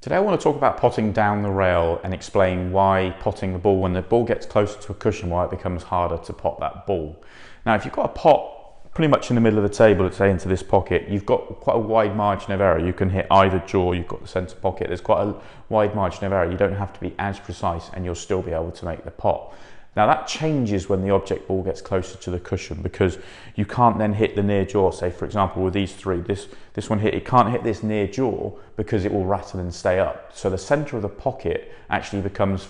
Today I want to talk about potting down the rail and explain why potting the ball, when the ball gets closer to a cushion, why it becomes harder to pot that ball. Now if you've got a pot pretty much in the middle of the table, let's say into this pocket, you've got quite a wide margin of error. You can hit either jaw, you've got the centre pocket, there's quite a wide margin of error. You don't have to be as precise and you'll still be able to make the pot. Now that changes when the object ball gets closer to the cushion, because you can't then hit the near jaw. Say for example with these three, this one here, it can't hit this near jaw because it will rattle and stay up. So the centre of the pocket actually becomes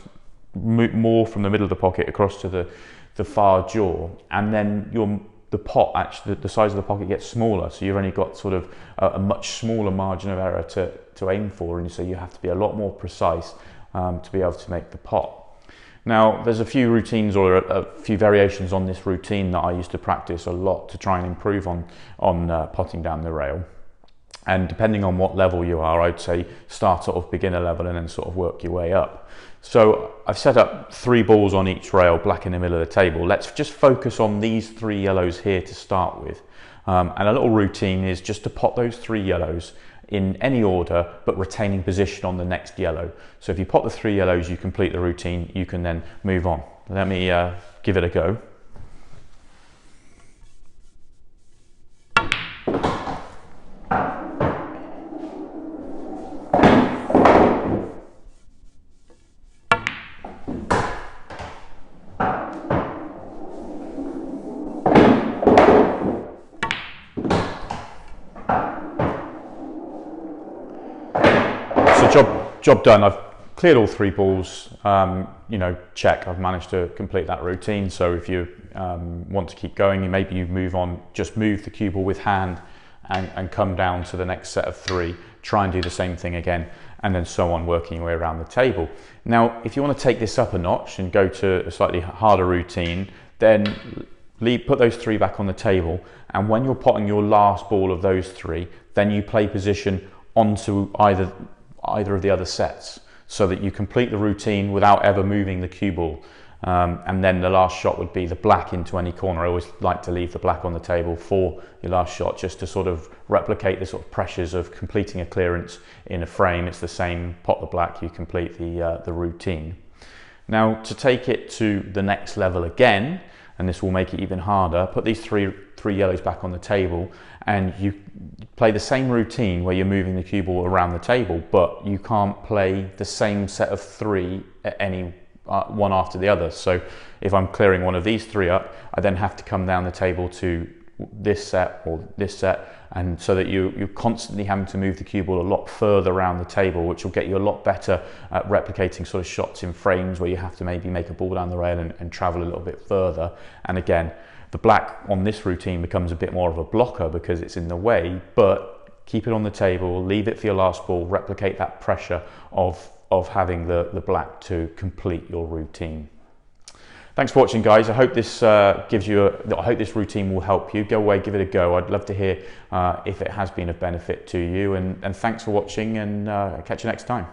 more from the middle of the pocket across to the far jaw, and then the pot, actually the size of the pocket gets smaller, so you've only got sort of a much smaller margin of error to aim for, and so you have to be a lot more precise to be able to make the pot. Now there's a few routines or a few variations on this routine that I used to practice a lot to try and improve on potting down the rail. And depending on what level you are, I'd say start sort of beginner level and then sort of work your way up. So I've set up 3 balls on each rail, black in the middle of the table. Let's just focus on these 3 yellows here to start with. And a little routine is just to pot those 3 yellows in any order, but retaining position on the next yellow. So if you pot the 3 yellows, you complete the routine, you can then move on. Let me give it a go. Job done. I've cleared all 3 balls, check, I've managed to complete that routine. So if you want to keep going, maybe you move on, just move the cue ball with hand and come down to the next set of 3, try and do the same thing again, and then so on, working your way around the table. Now, if you want to take this up a notch and go to a slightly harder routine, then put those 3 back on the table, and when you're potting your last ball of those 3, then you play position onto either of the other sets, so that you complete the routine without ever moving the cue ball. And then the last shot would be the black into any corner. I always like to leave the black on the table for your last shot, just to sort of replicate the sort of pressures of completing a clearance in a frame. It's the same, pot the black, you complete the routine. Now to take it to the next level again, and this will make it even harder, put these three yellows back on the table, and you play the same routine where you're moving the cue ball around the table, but you can't play the same set of 3 at any one after the other. So if I'm clearing one of these 3 up, I then have to come down the table to this set or this set, and so that you're constantly having to move the cue ball a lot further around the table, which will get you a lot better at replicating sort of shots in frames where you have to maybe make a ball down the rail and travel a little bit further. And again, the black on this routine becomes a bit more of a blocker because it's in the way, but keep it on the table, leave it for your last ball, replicate that pressure of having the black to complete your routine. Thanks for watching, guys. I hope this I hope this routine will help you. Go away, give it a go. I'd love to hear if it has been of benefit to you, and thanks for watching, and catch you next time.